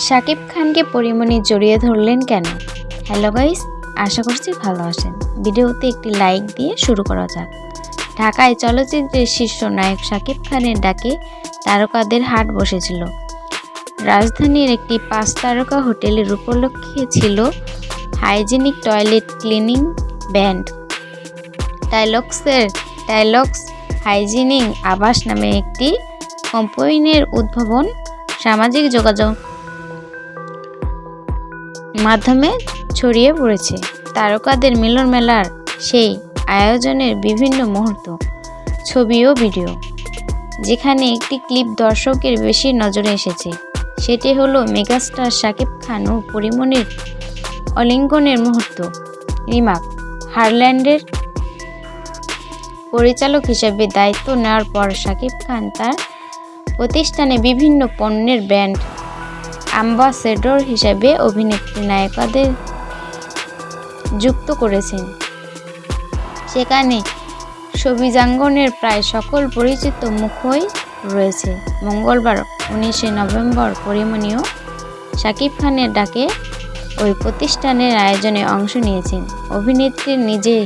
শাকিব খানকে পরিমণি জড়িয়ে ধরলেন কেন? হ্যালো গাইস, আশা করছি ভালো আছেন। ভিডিওতে একটি লাইক দিয়ে শুরু করা যাক। ঢাকায় চলচ্চিত্রের শীর্ষ নায়ক শাকিব খানের ডাকে তারকাদের হাট বসেছিল। রাজধানীর একটি 5 তারকা হোটেলের উপলক্ষে ছিল হাইজিনিক টয়লেট ক্লিনিং ব্যান্ড। টাইলক্স হাইজিনিক আবাস নামে একটি কোম্পানির উদ্ভাবন সামাজিক যোগাযোগ মাধ্যমে ছড়িয়ে পড়েছে। তারকাদের মিলন মেলার সেই আয়োজনের বিভিন্ন মুহূর্ত, ছবি ও ভিডিও, যেখানে একটি ক্লিপ দর্শকের বেশি নজরে এসেছে। সেটি হলো মেগাস্টার শাকিব খান ও পরিমণির আলিঙ্গনের মুহূর্ত। রিমাক হারল্যান্ডের পরিচালক হিসেবে দায়িত্ব নেওয়ার পর শাকিব খান তার প্রতিষ্ঠানে বিভিন্ন পণ্যের ব্র্যান্ড অ্যাম্বাসেডর হিসেবে অভিনেত্রী নায়িকাদের যুক্ত করেছেন। সেখানে ছবিজাঙ্গনের প্রায় সকল পরিচিত মুখই রয়েছে। মঙ্গলবার 19 নভেম্বর পরিমণি ও শাকিব খানের ডাকে ওই প্রতিষ্ঠানের আয়োজনে অংশ নিয়েছেন। অভিনেত্রীর নিজে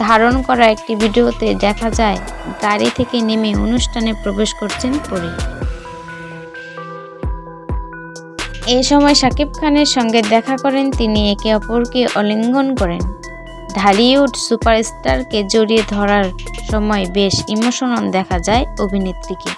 ধারণ করা একটি ভিডিওতে দেখা যায় গাড়ি থেকে নেমে অনুষ্ঠানে প্রবেশ করছেন পরি। এই সময় শাকিব খানের সঙ্গে দেখা করেন তিনি, একে অপরকে আলিঙ্গন করেন। ঢালিউড সুপারস্টারকে জড়িয়ে ধরার সময় বেশ ইমোশনাল দেখা যায় অভিনেত্রীকে।